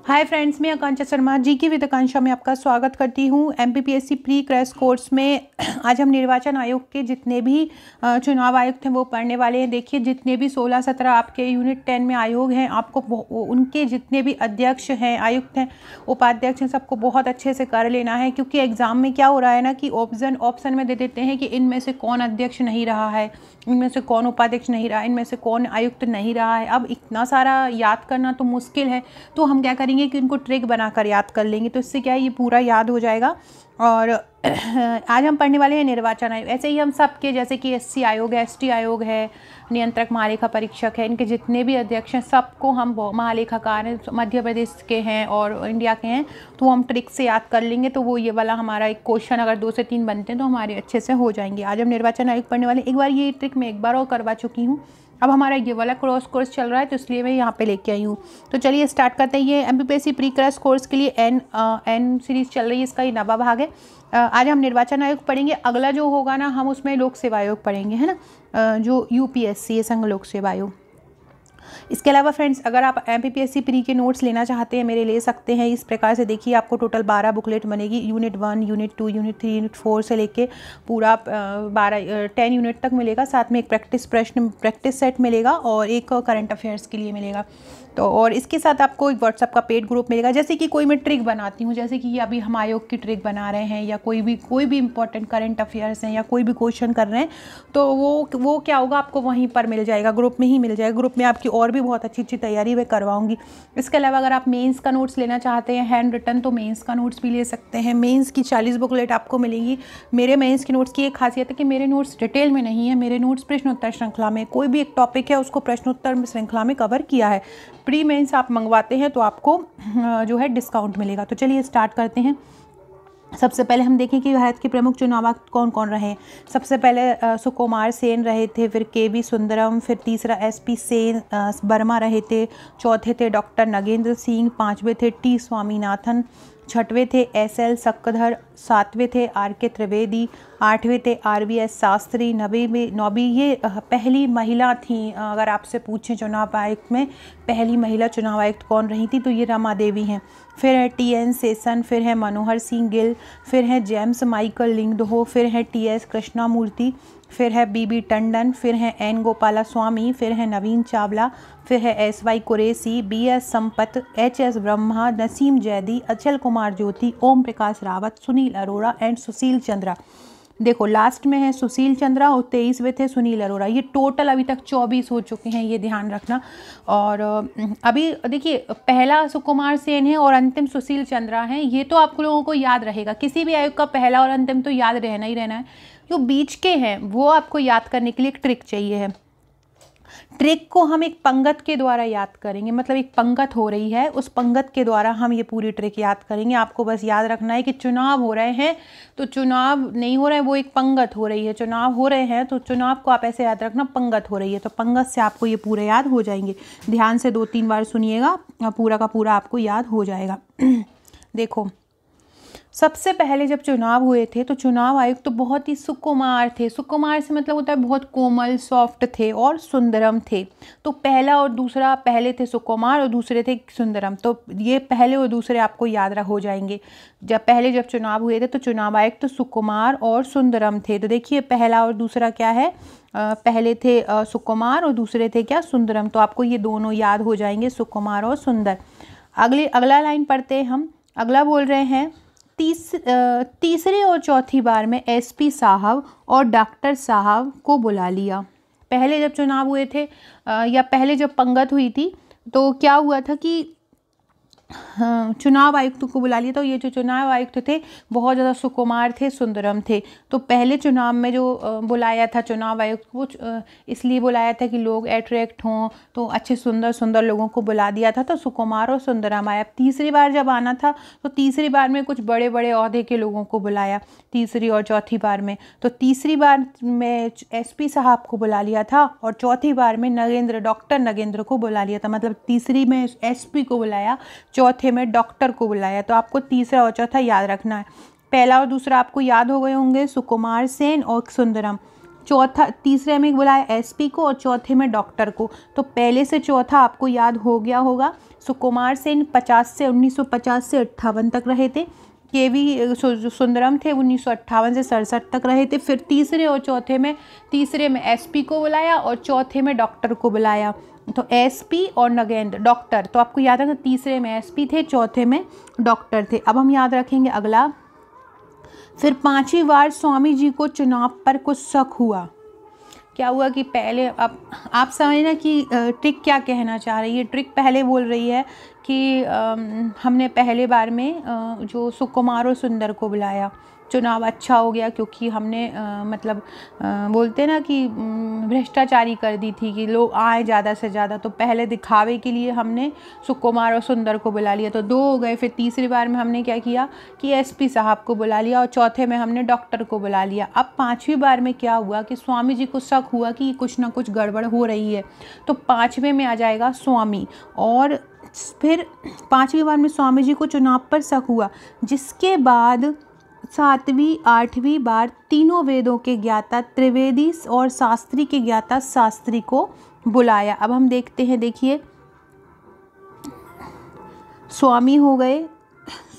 Hi friends, मैं आकांक्षा शर्मा जी की with आकांक्षा में आपका स्वागत करती हूँ। एमपीपीएससी प्री क्रैश कोर्स में आज हम निर्वाचन आयोग के जितने भी चुनाव आयुक्त हैं वो पढ़ने वाले हैं। देखिए, जितने भी 16-17 आपके यूनिट 10 में आयोग हैं, आपको उनके जितने भी अध्यक्ष हैं, आयुक्त हैं, उपाध्यक्ष हैं, सबको बहुत अच्छे से कर लेना है। क्योंकि एग्ज़ाम में क्या हो रहा है ना कि ऑप्शन में दे देते हैं कि इनमें से कौन अध्यक्ष नहीं रहा है, इनमें से कौन उपाध्यक्ष नहीं रहा, इनमें से कौन आयुक्त नहीं रहा है। अब इतना सारा याद करना तो मुश्किल है, तो हम क्या करेंगे कि इनको ट्रिक बनाकर याद कर लेंगे। तो इससे क्या है, ये पूरा याद हो जाएगा। और आज हम पढ़ने वाले हैं निर्वाचन आयोग। ऐसे ही हम सबके, जैसे कि एससी आयोग है, एसटी आयोग है, नियंत्रक महालेखा परीक्षक है, इनके जितने भी अध्यक्ष हैं सबको हम, महालेखाकार हैं, मध्य प्रदेश के हैं और इंडिया के हैं, तो हम ट्रिक से याद कर लेंगे। तो वो ये वाला हमारा एक क्वेश्चन अगर 2 से 3 बनते हैं तो हमारे अच्छे से हो जाएंगे। आज हम निर्वाचन आयोग पढ़ने वाले। एक बार ये ट्रिक मैं एक बार और करवा चुकी हूँ, अब हमारा ये वाला क्रॉस कोर्स चल रहा है तो इसलिए मैं यहाँ पे लेके आई हूँ। तो चलिए स्टार्ट करते हैं। ये एमपीपीएससी प्री क्रैश कोर्स के लिए एन सीरीज़ चल रही है, इसका ये 9वां भाग है। आज हम निर्वाचन आयोग पढ़ेंगे। अगला जो होगा ना, हम उसमें लोक सेवा आयोग पढ़ेंगे, है ना, जो यूपीएससी है, संघ लोक सेवा आयोग। इसके अलावा फ्रेंड्स, अगर आप एमपीपीएससी प्री के नोट्स लेना चाहते हैं, मेरे ले सकते हैं। इस प्रकार से देखिए, आपको टोटल 12 बुकलेट बनेगी। यूनिट 1, यूनिट 2, यूनिट 3, यूनिट 4 से लेके पूरा 10 यूनिट तक मिलेगा। साथ में एक प्रैक्टिस सेट मिलेगा और एक करंट अफेयर्स के लिए मिलेगा। तो और इसके साथ आपको एक व्हाट्सएप का पेड ग्रुप मिलेगा। जैसे कि कोई मैं ट्रिक बनाती हूँ, जैसे कि अभी हम आयोग की ट्रिक बना रहे हैं, या कोई भी इंपॉर्टेंट करंट अफेयर्स हैं, या कोई भी क्वेश्चन कर रहे हैं, तो वो क्या होगा, आपको वहीं पर मिल जाएगा, ग्रुप में ही मिल जाएगा। ग्रुप में आपकी और भी बहुत अच्छी तैयारी मैं करवाऊंगी। इसके अलावा अगर आप मेंस का नोट्स लेना चाहते हैं, हैंड रिटन, तो मेंस का नोट्स भी ले सकते हैं। मेंस की 40 बुकलेट आपको मिलेंगी। मेरे मेंस के नोट्स की एक खासियत है कि मेरे नोट्स डिटेल में नहीं है, मेरे नोट्स प्रश्नोत्तर श्रृंखला में, कोई भी एक टॉपिक है उसको प्रश्नोत्तर श्रृंखला में कवर किया है। प्री मेंस आप मंगवाते हैं तो आपको जो है डिस्काउंट मिलेगा। तो चलिए स्टार्ट करते हैं। सबसे पहले हम देखें कि भारत के प्रमुख चुनाव आयुक्त कौन कौन रहे। सबसे पहले सुकुमार सेन रहे थे, फिर केवी सुंदरम, फिर तीसरा एसपी सेन वर्मा रहे थे, चौथे थे डॉक्टर नगेंद्र सिंह, 5वें थे टी स्वामीनाथन, 6वें थे एसएल सक्कधर, 7वें थे आरके त्रिवेदी, 8वें थे आरवीएस शास्त्री, 9वीं ये पहली महिला थी। अगर आपसे पूछें चुनाव आयुक्त में पहली महिला चुनाव आयुक्त कौन रही थी, तो ये रमा देवी हैं। फिर है टीएन सेशन, फिर है मनोहर सिंह गिल, फिर है जेम्स माइकल लिंगदोहो, फिर है टीएस कृष्णामूर्ति, फिर है बीबी टंडन, फिर है एन गोपाला स्वामी, फिर है नवीन चावला, फिर है SY Qureshi, BS Sampath, HS Brahma, Nasim Zaidi, Achal Kumar Jyoti, Om Prakash Rawat, Sunil Arora and Sushil Chandra. देखो, लास्ट में है सुशील चंद्रा और 23वें थे सुनील अरोड़ा। ये टोटल अभी तक 24 हो चुके हैं, ये ध्यान रखना। और अभी देखिए, पहला सुकुमार सेन है और अंतिम सुशील चंद्रा हैं। ये तो आप लोगों को याद रहेगा, किसी भी आयोग का पहला और अंतिम तो याद रहना ही रहना है। जो बीच के हैं वो आपको याद करने के लिए एक ट्रिक चाहिए है। ट्रिक को हम एक पंगत के द्वारा याद करेंगे, मतलब एक पंगत हो रही है, उस पंगत के द्वारा हम ये पूरी ट्रिक याद करेंगे। आपको बस याद रखना है कि चुनाव हो रहे हैं तो चुनाव नहीं हो रहे हैं, वो एक पंगत हो रही है। चुनाव हो रहे हैं तो चुनाव को आप ऐसे याद रखना, पंगत हो रही है, तो पंगत से आपको ये पूरे याद हो जाएंगे। ध्यान से 2-3 बार सुनिएगा, पूरा का पूरा आपको याद हो जाएगा। देखो, सबसे पहले जब चुनाव हुए थे तो चुनाव आयुक्त तो बहुत ही सुकुमार थे। सुकुमार से मतलब होता है बहुत कोमल, सॉफ्ट थे और सुंदरम थे। तो पहला और दूसरा, पहले थे सुकुमार और दूसरे थे सुंदरम। तो ये पहले और दूसरे आपको याद हो जाएंगे। जब चुनाव हुए थे तो चुनाव आयुक्त तो सुकुमार और सुंदरम थे। तो देखिए, पहला और दूसरा क्या है, पहले थे सुकुमार और दूसरे थे क्या, सुंदरम। तो आपको ये दोनों याद हो जाएंगे, सुकुमार और सुंदर। अगला लाइन पढ़ते हैं हम। अगला बोल रहे हैं, तीसरी और चौथी बार में एसपी साहब और डॉक्टर साहब को बुला लिया। पहले जब चुनाव हुए थे या पहले जब पंगत हुई थी तो क्या हुआ था कि चुनाव आयुक्त को बुला लिया। तो ये जो चुनाव आयुक्त थे बहुत ज़्यादा सुकुमार थे, सुंदरम थे। तो पहले चुनाव में जो बुलाया था चुनाव आयुक्त को, इसलिए बुलाया था कि लोग अट्रैक्ट हों, तो अच्छे सुंदर सुंदर लोगों को बुला दिया था, तो सुकुमार और सुंदरम आया। तीसरी बार जब आना था तो तीसरी बार में कुछ बड़े बड़े ओहदे के लोगों को बुलाया, तीसरी और चौथी बार में। तो तीसरी बार में एसपी साहब को बुला लिया था और चौथी बार में डॉक्टर नगेंद्र को बुला लिया था। मतलब तीसरी में एसपी को बुलाया, चौथे में डॉक्टर को बुलाया। तो आपको तीसरा और चौथा याद रखना है। पहला और दूसरा आपको याद हो गए होंगे, सुकुमार सेन और सुंदरम। तीसरे में बुलाया एसपी को और चौथे में डॉक्टर को। तो पहले से चौथा आपको याद हो गया होगा। सुकुमार सेन 1950 से 58 तक रहे थे। केवी सुंदरम थे 1958 से 67 तक रहे थे। फिर तीसरे में एसपी को बुलाया और चौथे में डॉक्टर को बुलाया। तो एसपी और नगेंद्र डॉक्टर, तो आपको याद रखना तीसरे में एसपी थे, चौथे में डॉक्टर थे। अब हम याद रखेंगे अगला। फिर 5वीं बार स्वामी जी को चुनाव पर कुछ शक हुआ। क्या हुआ कि पहले, अब आप समझना कि ट्रिक क्या कहना चाह रही है। ट्रिक पहले बोल रही है कि हमने पहले बार में जो सुकुमार और सुंदर को बुलाया, चुनाव अच्छा हो गया क्योंकि हमने बोलते ना कि भ्रष्टाचारी कर दी थी कि लोग आए ज़्यादा से ज़्यादा, तो पहले दिखावे के लिए हमने सुकुमार और सुंदर को बुला लिया, तो 2 हो गए। फिर तीसरी बार में हमने क्या किया कि एसपी साहब को बुला लिया और चौथे में हमने डॉक्टर को बुला लिया। अब 5वीं बार में क्या हुआ कि स्वामी जी को शक हुआ कि कुछ ना कुछ गड़बड़ हो रही है, तो 5वें में आ जाएगा स्वामी। और फिर 5वीं बार में स्वामी जी को चुनाव पर शक हुआ, जिसके बाद 7वीं 8वीं बार तीनों वेदों के ज्ञाता त्रिवेदी और शास्त्री के ज्ञाता शास्त्री को बुलाया। अब हम देखते हैं, देखिए स्वामी हो गए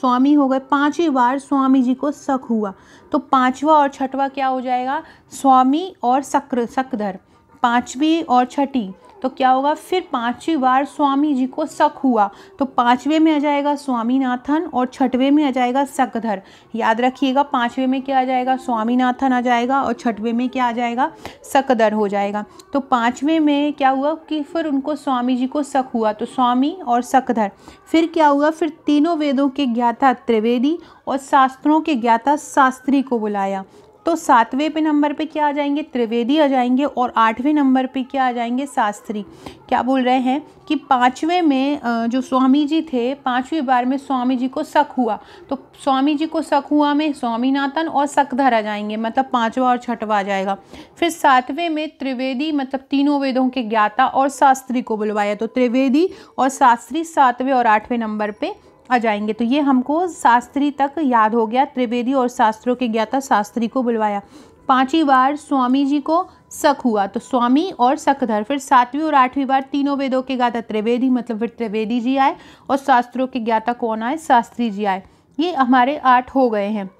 5वीं बार स्वामी जी को शक हुआ, तो 5वां और 6वां क्या हो जाएगा, स्वामी और शकधर। 5वीं और 6ठी तो क्या होगा, फिर 5वीं बार स्वामी जी को शक हुआ, तो 5वें में आ जाएगा स्वामीनाथन और 6वें में आ जाएगा शकधर। याद रखिएगा 5वें में क्या आ जाएगा, स्वामीनाथन आ जाएगा और 6वें में क्या आ जाएगा, शकधर हो जाएगा। तो 5वें में क्या हुआ कि फिर उनको स्वामी जी को शक हुआ, तो स्वामी और शकधर। फिर क्या हुआ, फिर तीनों वेदों के ज्ञाता त्रिवेदी और शास्त्रों के ज्ञाता शास्त्री को बुलाया। तो 7वें पे नंबर पे क्या आ जाएंगे, त्रिवेदी आ जाएंगे और 8वें नंबर पे क्या आ जाएंगे, शास्त्री। क्या बोल रहे हैं कि 5वें में जो स्वामी जी थे, 5वीं बार में स्वामी जी को शक हुआ, तो स्वामी जी को शक हुआ में स्वामीनाथन और शकधर आ जाएंगे, मतलब 5वां और 6वां आ जाएगा। फिर 7वें में त्रिवेदी मतलब तीनों वेदों के ज्ञाता और शास्त्री को बुलवाया, तो त्रिवेदी और शास्त्री 7वें और 8वें नंबर पे आ जाएंगे। तो ये हमको शास्त्री तक याद हो गया, त्रिवेदी और शास्त्रों के ज्ञाता शास्त्री को बुलवाया। 5वीं बार स्वामी जी को शक हुआ, तो स्वामी और शकधर। फिर 7वीं और 8वीं बार तीनों वेदों के ज्ञाता त्रिवेदी, मतलब फिर त्रिवेदी जी आए और शास्त्रों के ज्ञाता कौन आए, शास्त्री जी आए। ये हमारे 8 हो गए हैं।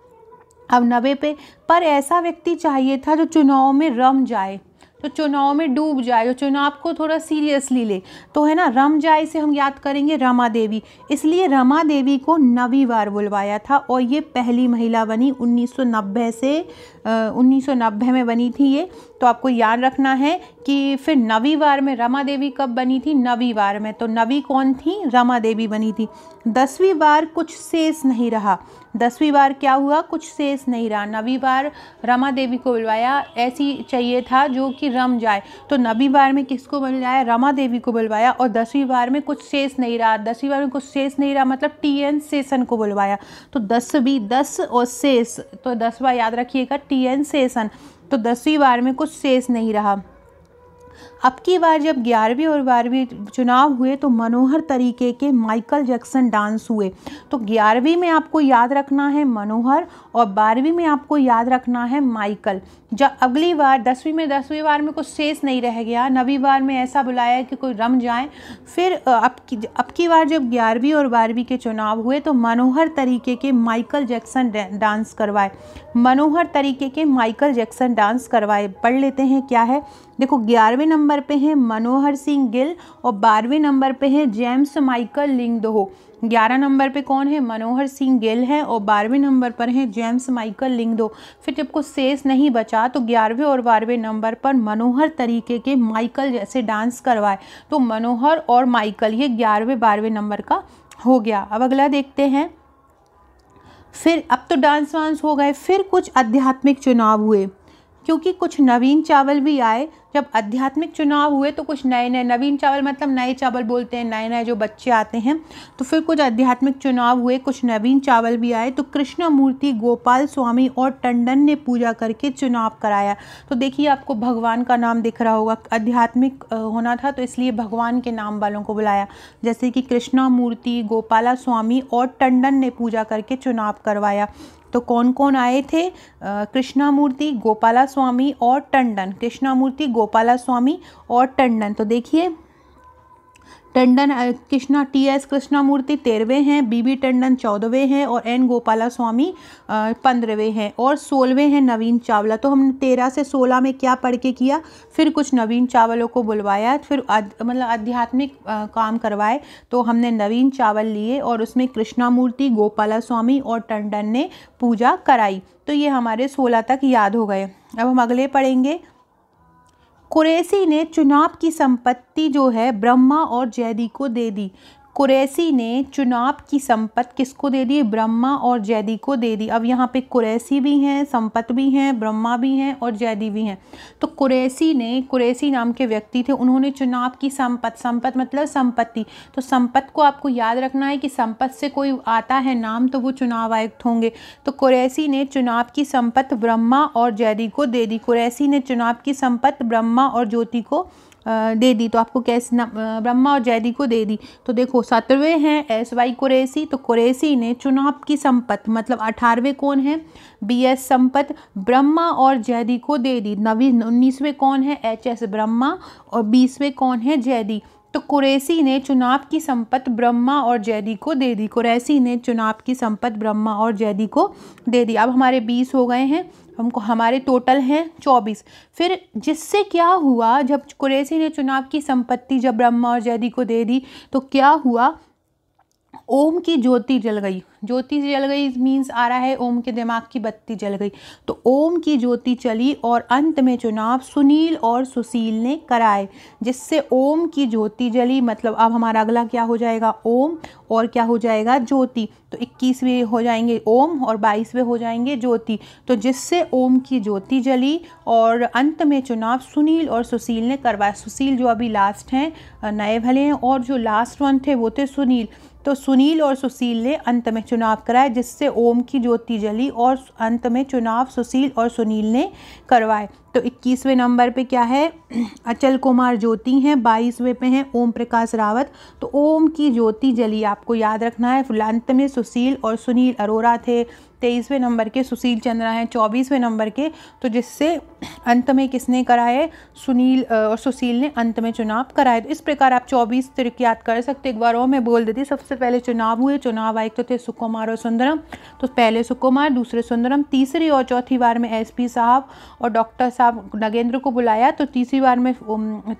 अब 9वें पे, पर ऐसा व्यक्ति चाहिए था जो चुनाव में रम जाए, तो चुनाव में डूब जाए, जो चुनाव को थोड़ा सीरियसली ले, तो है ना, रम जाए से हम याद करेंगे रमा देवी, इसलिए रमा देवी को 9वीं बार बुलवाया था और ये पहली महिला बनी 1990 में बनी थी ये। तो आपको याद रखना है कि फिर 9वीं बार में रमा देवी कब बनी थी, 9वीं बार में, तो 9वीं कौन थी, रमा देवी बनी थी। 10वीं बार कुछ शेष नहीं रहा, 10वीं बार क्या हुआ, कुछ शेष नहीं रहा। 9वीं बार रमा देवी को बुलवाया, ऐसी चाहिए था जो कि रम जाए, तो 9वीं बार में किसको बुलवाया, रमा देवी को बुलवाया। और 10वीं बार में कुछ शेष नहीं रहा, 10वीं बार में कुछ शेष नहीं रहा मतलब टीएन शेषन को बुलवाया। तो 10 और शेष, तो 10वां याद रखिएगा टीएन शेषन, तो 10वीं बार में कुछ शेष नहीं रहा। अब की बार जब 11वीं और 12वीं चुनाव हुए तो मनोहर तरीके के माइकल जैक्सन डांस हुए। तो 11वीं में आपको याद रखना है मनोहर और 12वीं में आपको याद रखना है माइकल। जब अगली बार 10वीं बार में कुछ शेष नहीं रह गया, 9वीं बार में ऐसा बुलाया कि कोई रम जाए। फिर अब की बार जब 11वीं और 12वीं के चुनाव हुए तो मनोहर तरीके के माइकल जैक्सन डांस करवाए, मनोहर तरीके के माइकल जैक्सन डांस करवाए। पढ़ लेते हैं क्या है, देखो 11वें नंबर पे है मनोहर सिंह गिल और 12वें नंबर पे है जेम्स माइकल लिंगदोहो। 11 नंबर पे कौन है, मनोहर सिंह गिल है और 12वें नंबर पर है जेम्स माइकल लिंगदोहो। फिर जब कुछ शेष नहीं बचा तो 11वें और 12वें नंबर पर मनोहर तरीके के माइकल जैसे डांस करवाए। तो मनोहर और माइकल ये 11वें 12वें नंबर का हो गया। अब अगला देखते हैं। फिर अब तो डांस वांस हो गए, फिर कुछ आध्यात्मिक चुनाव हुए क्योंकि कुछ नवीन चावल भी आए। जब आध्यात्मिक चुनाव हुए तो कुछ नए नए, नवीन चावल मतलब नए चावल बोलते हैं, नए नए जो बच्चे आते हैं। तो फिर कुछ आध्यात्मिक चुनाव हुए, कुछ नवीन चावल भी आए। तो कृष्णमूर्ति, गोपाल स्वामी और टंडन ने पूजा करके चुनाव कराया। तो देखिए आपको भगवान का नाम दिख रहा होगा, आध्यात्मिक होना था तो इसलिए भगवान के नाम वालों को बुलाया, जैसे कि कृष्णमूर्ति, गोपाला स्वामी और टंडन ने पूजा करके चुनाव करवाया। तो कौन कौन आए थे? कृष्णामूर्ति, गोपालास्वामी और टंडन। कृष्णामूर्ति, गोपालास्वामी और टंडन। तो देखिए टंडन कृष्णा TS कृष्णामूर्ति 13वें हैं, BB टंडन 14वें हैं और N गोपालास्वामी 15वें हैं और 16वें हैं नवीन चावला। तो हमने 13 से 16 में क्या पढ़ के किया, फिर कुछ नवीन चावलों को बुलवाया, फिर मतलब आध्यात्मिक काम करवाए। तो हमने नवीन चावल लिए और उसमें कृष्णामूर्ति, गोपालास्वामी और टंडन ने पूजा कराई। तो ये हमारे 16 तक याद हो गए। अब हम अगले पढ़ेंगे। कुरैशी ने चुनाव की संपत्ति जो है ब्रह्मा और जैदी को दे दी। कुरैशी ने चुनाव की संपत्ति किसको दे दी? ब्रह्मा और जैदी को दे दी। अब यहाँ पे कुरैशी भी हैं, संपत भी हैं, ब्रह्मा भी हैं और जैदी भी हैं। तो कुरैशी नाम के व्यक्ति थे, उन्होंने चुनाव की संपत मतलब संपत्ति। तो संपत को आपको याद रखना है कि संपत से कोई आता है नाम तो वो चुनाव आयुक्त होंगे। तो कुरैशी ने चुनाव की संपत्ति ब्रह्मा और जैदी को दे दी। कुरैशी ने चुनाव की संपत्ति ब्रह्मा और ज्योति को दे दी। तो आपको कैसे ब्रह्मा और जैदी को दे दी। तो देखो 17वें हैं SY कुरैशी। तो कुरैशी ने चुनाव की संपत्ति मतलब 18वें कौन है? BS संपत ब्रह्मा और जैदी को दे दी। 19वें कौन है? HS ब्रह्मा और 20वें कौन है? जैदी। तो कुरैशी ने चुनाव की संपत्ति ब्रह्मा और जैदी को दे दी। कुरैशी ने चुनाव की संपत्ति ब्रह्मा और जैदी को दे दी। अब हमारे 20 हो गए हैं, हमको हमारे टोटल हैं 24। फिर जिससे क्या हुआ, जब कुरैशी ने चुनाव की संपत्ति जब ब्रह्मा और जैदी को दे दी तो क्या हुआ? ओम की ज्योति जल गई। ज्योति जल गई मीन्स आ रहा है ओम के दिमाग की बत्ती जल गई। तो ओम की ज्योति चली और अंत में चुनाव सुनील और सुशील ने कराए, जिससे ओम की ज्योति जली। मतलब अब हमारा अगला क्या हो जाएगा? ओम और क्या हो जाएगा? ज्योति। तो 21वें हो जाएंगे ओम और 22वें हो जाएंगे ज्योति। तो जिससे ओम की ज्योति जली और अंत में चुनाव सुनील और सुशील ने करवाया। सुशील जो अभी लास्ट हैं, नए भले हैं, और जो लास्ट वन थे वो थे सुनील। तो सुनील और सुशील ने अंत में चुनाव कराए, जिससे ओम की ज्योति जली और अंत में चुनाव सुशील और सुनील ने करवाए। तो 21वें नंबर पे क्या है? अचल कुमार ज्योति हैं। 22वें पे हैं ओम प्रकाश रावत। तो ओम की ज्योति जली आपको याद रखना है। अंत में सुशील और सुनील अरोरा थे। 23वें नंबर के सुशील चंद्रा हैं। 24वें नंबर के, तो जिससे अंत में किसने कराए? सुनील और सुशील ने अंत में चुनाव कराए। तो इस प्रकार आप 24 तरीके याद कर सकते। एक बार और मैं बोल देती। सबसे पहले चुनाव हुए, चुनाव आयुक्त तो थे सुकुमार और सुंदरम। तो पहले सुकुमार, दूसरे सुंदरम, तीसरी और चौथी बार में SP साहब और डॉक्टर साहब नगेंद्र को बुलाया। तो तीसरी बार में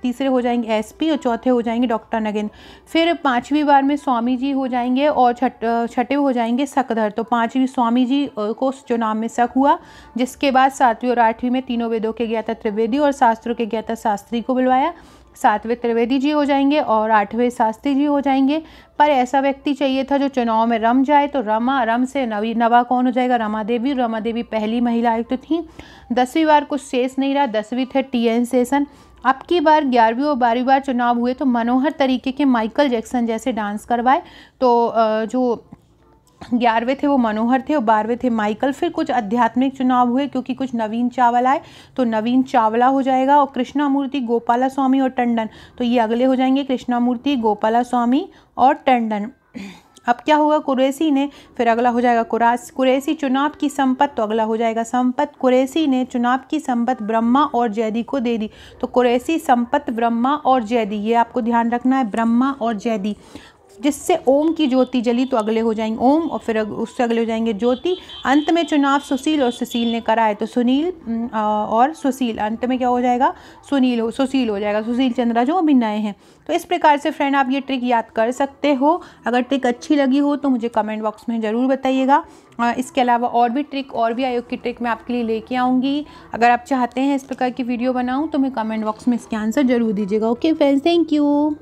तीसरे हो जाएंगे SP और चौथे हो जाएंगे डॉक्टर नगेंद्र। फिर 5वीं बार में स्वामी जी हो जाएंगे और छठे हो जाएंगे सकधर। तो 5वीं स्वामी जी को चुनाव में शक हुआ, जिसके बाद 7वीं और 8वीं में तीनों वेदों के ज्ञाता त्रिवेदी और शास्त्रों के ज्ञाता शास्त्री को बुलवाया। 7वें त्रिवेदी जी हो जाएंगे और 8वें शास्त्री जी हो जाएंगे। पर ऐसा व्यक्ति चाहिए था जो चुनाव में रम जाए। तो रम से नवा कौन हो जाएगा? रमा देवी। रमा देवी पहली महिला आयुक्त थी। 10वीं बार कुछ शेष नहीं रहा, 10वीं थे TN शेषन। अब की बार 11वीं और 12वीं बार चुनाव हुए तो मनोहर तरीके के माइकल जैक्सन जैसे डांस करवाए। तो जो 11वें थे वो मनोहर थे और 12वें थे माइकल। फिर कुछ आध्यात्मिक चुनाव हुए क्योंकि कुछ नवीन चावल आए। तो नवीन चावला हो जाएगा और कृष्णामूर्ति, गोपालास्वामी और टंडन। तो ये अगले हो जाएंगे कृष्णामूर्ति, गोपालास्वामी और टंडन। अब क्या होगा? कुरैशी ने, फिर अगला हो जाएगा कुरैशी चुनाव की संपत्ति। तो अगला हो जाएगा संपत्ति। कुरैशी ने चुनाव की संपत्ति ब्रह्मा और जैदी को दे दी। तो कुरैशी संपत्ति ब्रह्मा और जैदी, ये आपको ध्यान रखना है, ब्रह्मा और जैदी। जिससे ओम की ज्योति जली। तो अगले हो जाएंगे ओम और फिर उससे अगले हो जाएंगे ज्योति। अंत में चुनाव सुशील और सुशील ने कराए। तो सुनील और सुशील, अंत में क्या हो जाएगा? सुशील हो जाएगा। सुशील चंद्रा जो अभी नए हैं। तो इस प्रकार से फ्रेंड आप ये ट्रिक याद कर सकते हो। अगर ट्रिक अच्छी लगी हो तो मुझे कमेंट बॉक्स में ज़रूर बताइएगा। इसके अलावा और भी ट्रिक, और भी आयोग की ट्रिक मैं आपके लिए लेके आऊँगी। अगर आप चाहते हैं इस प्रकार की वीडियो बनाऊँ तो मैं कमेंट बॉक्स में इसके आंसर ज़रूर दीजिएगा। Okay friends, thank you.